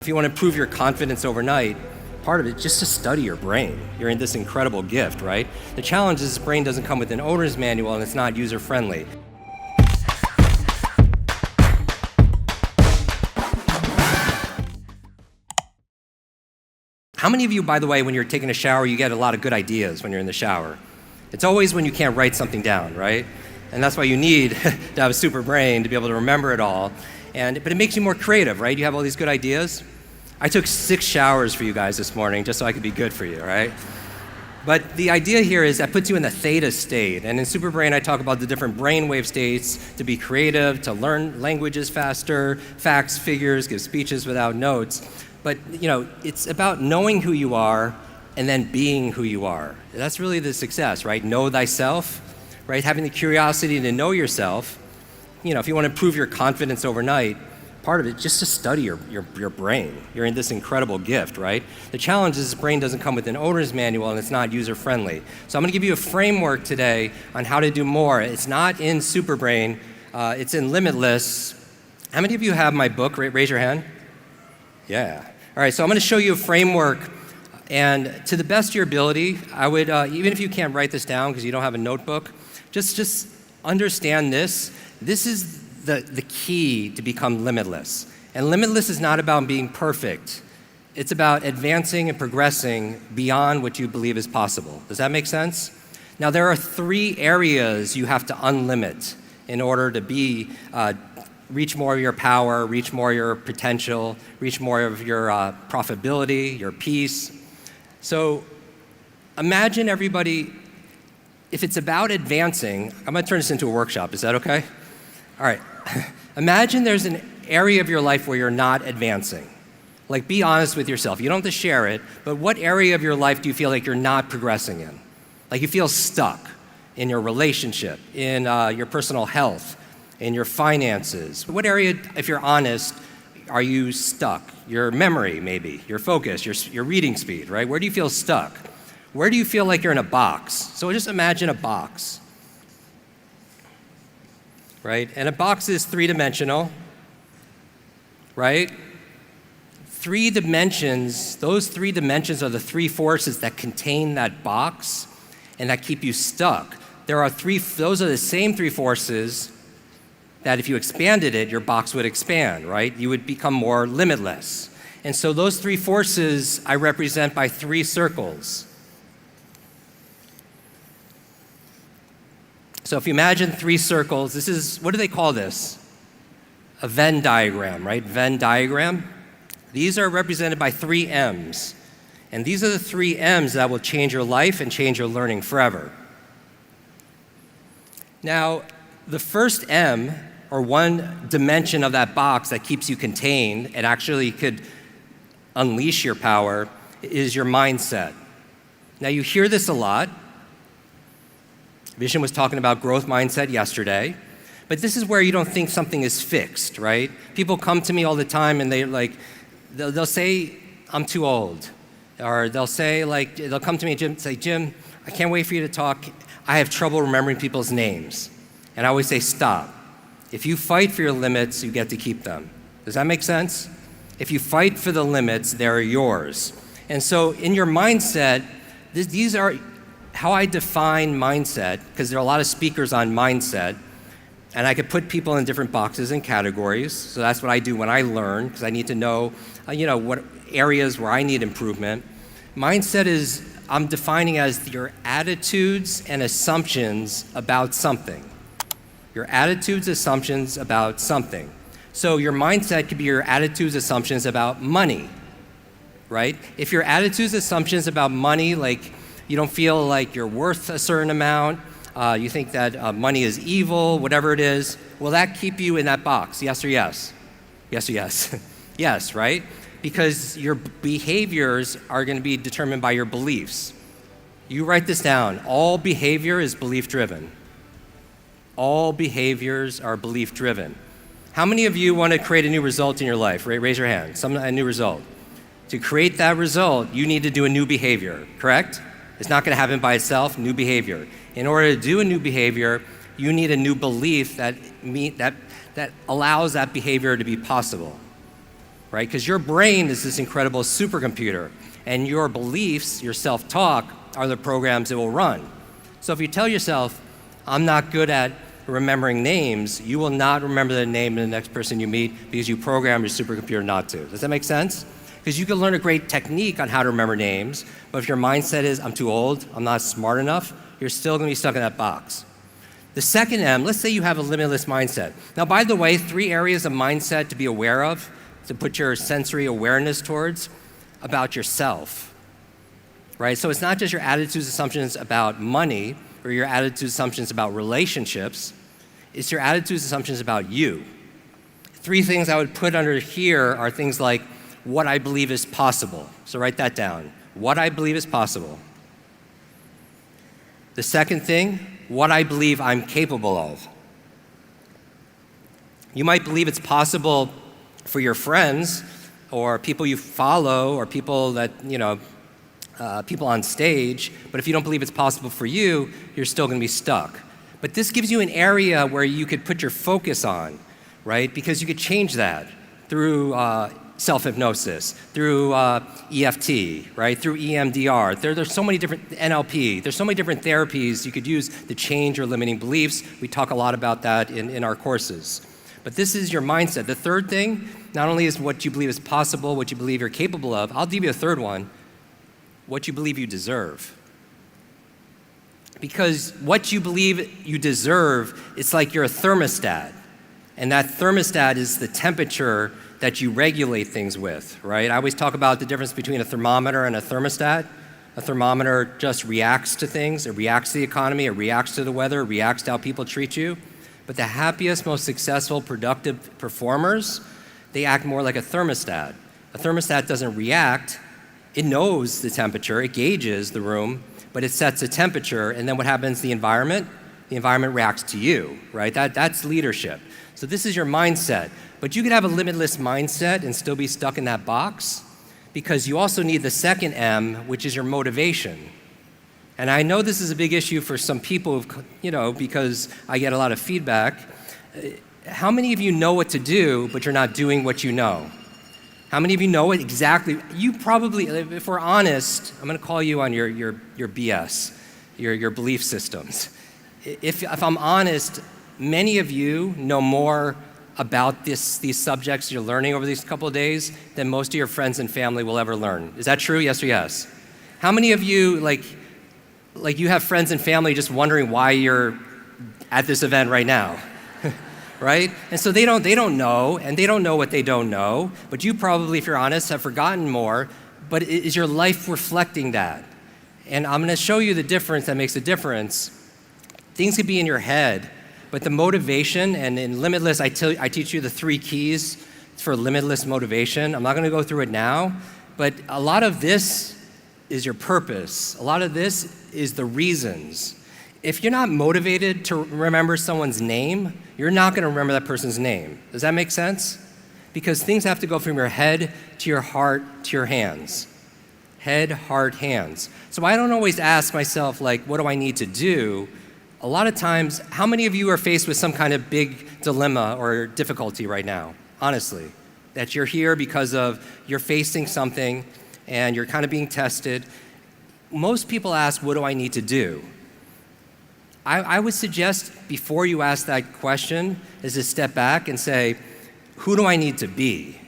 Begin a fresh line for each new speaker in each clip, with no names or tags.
If you want to improve your confidence overnight, part of it is just to study your brain. You're in this incredible gift, right? The challenge is this brain doesn't come with an owner's manual and it's not user-friendly. How many of you, by the way, when you're taking a shower, you get a lot of good ideas when you're in the shower? It's always when you can't write something down, right? And that's why you need to have a super brain to be able to remember it all. But it makes you more creative, right? You have all these good ideas. I took 6 showers for you guys this morning just so I could be good for you, right? But the idea here is that puts you in the theta state. And in Superbrain, I talk about the different brainwave states to be creative, to learn languages faster, facts, figures, give speeches without notes. But it's about knowing who you are and then being who you are. That's really the success, right? Know thyself, right? Having the curiosity to know yourself. If you want to improve your confidence overnight, part of it is just to study your brain. You're in this incredible gift, right? The challenge is this brain doesn't come with an owner's manual and it's not user-friendly. So I'm going to give you a framework today on how to do more. It's not in Superbrain, it's in Limitless. How many of you have my book? Raise your hand. Yeah. All right, so I'm going to show you a framework, and to the best of your ability, I would, even if you can't write this down because you don't have a notebook, just understand this. This is the key to become limitless. And limitless is not about being perfect. It's about advancing and progressing beyond what you believe is possible. Does that make sense? Now, there are 3 areas you have to unlimit in order to reach more of your power, reach more of your potential, reach more of your profitability, your peace. So imagine everybody, if it's about advancing, I'm going to turn this into a workshop. Is that okay? All right. Imagine there's an area of your life where you're not advancing. Like, be honest with yourself. You don't have to share it, but what area of your life do you feel like you're not progressing in? Like you feel stuck in your relationship, in your personal health, in your finances. What area, if you're honest, are you stuck? Your memory, maybe, your focus, your reading speed, right? Where do you feel stuck? Where do you feel like you're in a box? So just imagine a box. Right? And a box is 3-dimensional, right? 3 dimensions, those 3 dimensions are the 3 forces that contain that box and that keep you stuck. Those are the same 3 forces that if you expanded it, your box would expand, right? You would become more limitless. And so those 3 forces I represent by 3 circles. So if you imagine 3 circles, this is, what do they call this? A Venn diagram, right? Venn diagram. These are represented by 3 M's. And these are the 3 M's that will change your life and change your learning forever. Now, the first M, or one dimension of that box that keeps you contained and actually could unleash your power, is your mindset. Now, you hear this a lot. Vision was talking about growth mindset yesterday, but this is where you don't think something is fixed, right? People come to me all the time and they'll say, I'm too old. Or they'll come to me and say, Jim, I can't wait for you to talk. I have trouble remembering people's names. And I always say, stop. If you fight for your limits, you get to keep them. Does that make sense? If you fight for the limits, they're yours. And so in your mindset, these are how I define mindset, because there are a lot of speakers on mindset, and I could put people in different boxes and categories. So that's what I do when I learn, because I need to know, what areas where I need improvement. Mindset is, I'm defining as your attitudes and assumptions about something. Your attitudes, assumptions about something. So your mindset could be your attitudes, assumptions about money, right? If your attitudes, assumptions about money, like you don't feel like you're worth a certain amount, you think that money is evil, whatever it is, will that keep you in that box? Yes or yes? Yes or yes? Yes, right? Because your behaviors are going to be determined by your beliefs. You write this down. All behavior is belief-driven. All behaviors are belief-driven. How many of you want to create a new result in your life? Raise your hand. A new result. To create that result, you need to do a new behavior, correct? It's not going to happen by itself, new behavior. In order to do a new behavior, you need a new belief that allows that behavior to be possible. right? Because your brain is this incredible supercomputer, and your beliefs, your self-talk, are the programs it will run. So if you tell yourself, I'm not good at remembering names, you will not remember the name of the next person you meet because you programmed your supercomputer not to. Does that make sense? Because you can learn a great technique on how to remember names, but if your mindset is, I'm too old, I'm not smart enough, you're still gonna be stuck in that box. The second M, let's say you have a limitless mindset. Now, by the way, 3 areas of mindset to be aware of, to put your sensory awareness towards, about yourself, right? So it's not just your attitudes, assumptions about money, or your attitudes, assumptions about relationships, it's your attitudes, assumptions about you. 3 things I would put under here are things like what I believe is possible. So write that down. What I believe is possible. The second thing, what I believe I'm capable of. You might believe it's possible for your friends or people you follow or people that, people on stage, but if you don't believe it's possible for you, you're still gonna be stuck. But this gives you an area where you could put your focus on, right? Because you could change that through self-hypnosis, through EFT, right? Through EMDR. There's so many different, NLP, there's so many different therapies you could use to change your limiting beliefs. We talk a lot about that in our courses. But this is your mindset. The third thing, not only is what you believe is possible, what you believe you're capable of, I'll give you a third one, what you believe you deserve. Because what you believe you deserve, it's like you're a thermostat. And that thermostat is the temperature that you regulate things with, right? I always talk about the difference between a thermometer and a thermostat. A thermometer just reacts to things. It reacts to the economy, it reacts to the weather, it reacts to how people treat you. But the happiest, most successful, productive performers, they act more like a thermostat. A thermostat doesn't react. It knows the temperature, it gauges the room, but it sets a temperature, and then what happens, the environment reacts to you, right? That's leadership. So this is your mindset. But you could have a limitless mindset and still be stuck in that box because you also need the second M, which is your motivation. And I know this is a big issue for some people, because I get a lot of feedback. How many of you know what to do, but you're not doing what you know? How many of you know what exactly? You probably, if we're honest, I'm gonna call you on your BS, your belief systems. If I'm honest, many of you know more about these subjects you're learning over these couple of days than most of your friends and family will ever learn. Is that true? Yes or yes? How many of you, like you have friends and family just wondering why you're at this event right now, right? And so they don't know, and they don't know what they don't know, but you probably, if you're honest, have forgotten more, but is your life reflecting that? And I'm gonna show you the difference that makes a difference. Things could be in your head, but the motivation, and in Limitless, I teach you the 3 keys for limitless motivation. I'm not gonna go through it now, but a lot of this is your purpose. A lot of this is the reasons. If you're not motivated to remember someone's name, you're not gonna remember that person's name. Does that make sense? Because things have to go from your head to your heart to your hands. Head, heart, hands. So I don't always ask myself, what do I need to do? A lot of times, how many of you are faced with some kind of big dilemma or difficulty right now, honestly? That you're here because of you're facing something and you're kind of being tested. Most people ask, what do I need to do? I would suggest before you ask that question is to step back and say, who do I need to be?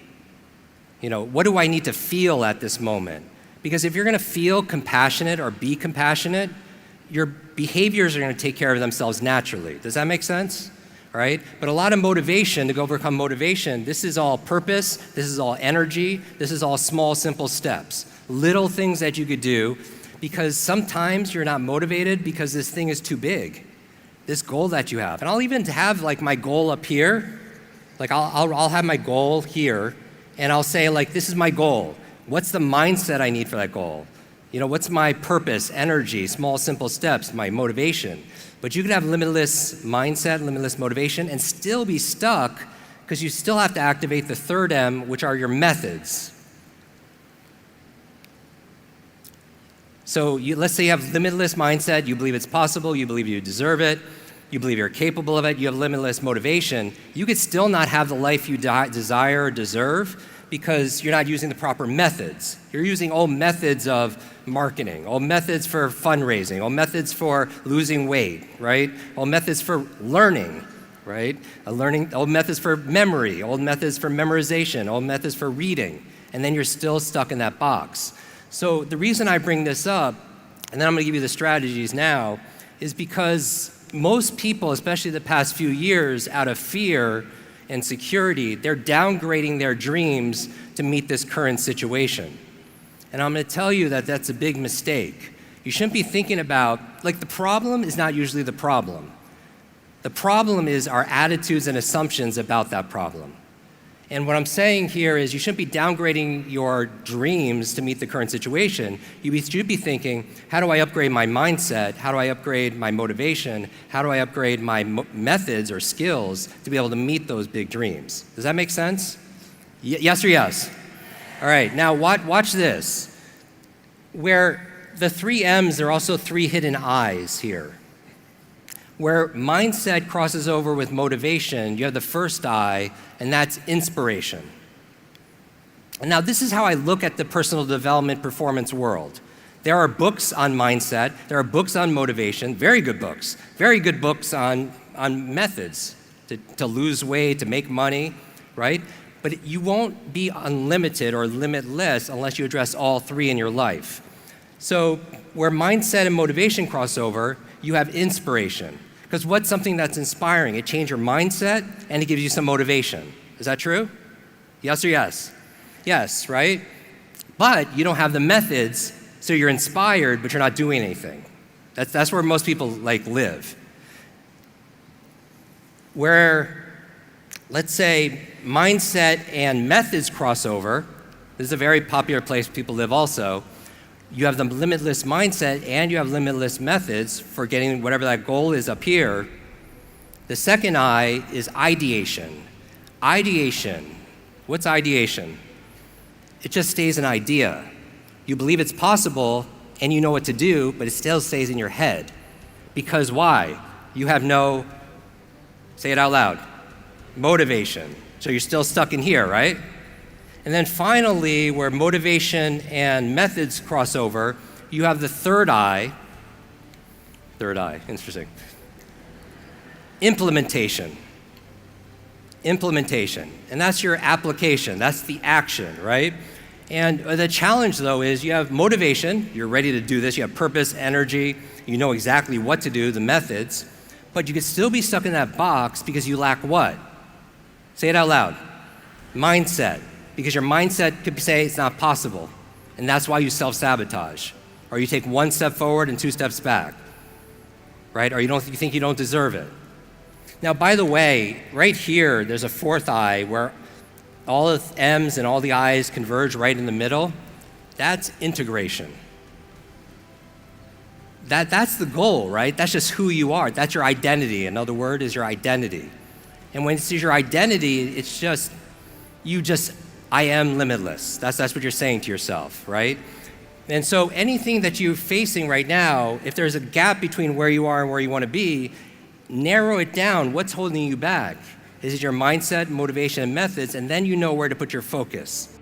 What do I need to feel at this moment? Because if you're gonna feel compassionate or be compassionate, your behaviors are gonna take care of themselves naturally. Does that make sense? All right? But a lot of motivation, to overcome motivation, this is all purpose, this is all energy, this is all small, simple steps. Little things that you could do, because sometimes you're not motivated because this thing is too big, this goal that you have. And I'll even have my goal up here, I'll have my goal here, and I'll say this is my goal. What's the mindset I need for that goal? What's my purpose, energy, small, simple steps, my motivation? But you can have limitless mindset, limitless motivation, and still be stuck because you still have to activate the third M, which are your methods. So let's say you have limitless mindset, you believe it's possible, you believe you deserve it, you believe you're capable of it, you have limitless motivation. You could still not have the life you desire or deserve, because you're not using the proper methods. You're using old methods of marketing, old methods for fundraising, old methods for losing weight, right? Old methods for learning, right? Old methods for memory, old methods for memorization, old methods for reading, and then you're still stuck in that box. So the reason I bring this up, and then I'm gonna give you the strategies now, is because most people, especially the past few years, out of fear and security, they're downgrading their dreams to meet this current situation. And I'm gonna tell you that that's a big mistake. You shouldn't be thinking about, like, the problem is not usually the problem. The problem is our attitudes and assumptions about that problem. And what I'm saying here is you shouldn't be downgrading your dreams to meet the current situation. You should be thinking, how do I upgrade my mindset? How do I upgrade my motivation? How do I upgrade my methods or skills to be able to meet those big dreams? Does that make sense? Yes or yes? All right, now watch this. Where the 3 M's, there are also 3 hidden I's here. Where mindset crosses over with motivation, you have the first I, and that's inspiration. And now this is how I look at the personal development performance world. There are books on mindset, there are books on motivation, very good books on methods to lose weight, to make money, right? But you won't be unlimited or limitless unless you address all 3 in your life. So where mindset and motivation cross over, you have inspiration. Because what's something that's inspiring? It changes your mindset and it gives you some motivation. Is that true? Yes or yes? Yes, right? But you don't have the methods, so you're inspired, but you're not doing anything. That's where most people live. Where, let's say, mindset and methods cross over, this is a very popular place people live also. You have the limitless mindset and you have limitless methods for getting whatever that goal is up here. The second I is ideation. Ideation. What's ideation? It just stays an idea. You believe it's possible and you know what to do, but it still stays in your head. Because why? You have no, say it out loud, motivation. So you're still stuck in here, right? And then finally, where motivation and methods cross over, you have the third I. Third I, interesting. Implementation. Implementation. And that's your application, that's the action, right? And the challenge, though, is you have motivation, you're ready to do this, you have purpose, energy, you know exactly what to do, the methods, but you could still be stuck in that box because you lack what? Say it out loud. Mindset. Because your mindset could say it's not possible, and that's why you self-sabotage. Or you take 1 step forward and 2 steps back, right? Or you think you don't deserve it. Now, by the way, right here, there's a 4th I where all the M's and all the I's converge right in the middle. That's integration. That's the goal, right? That's just who you are. That's your identity. Another word is your identity. And when it's your identity, it's just, I am limitless. That's what you're saying to yourself, right? And so anything that you're facing right now, if there's a gap between where you are and where you want to be, narrow it down. What's holding you back? Is it your mindset, motivation, and methods? And then you know where to put your focus.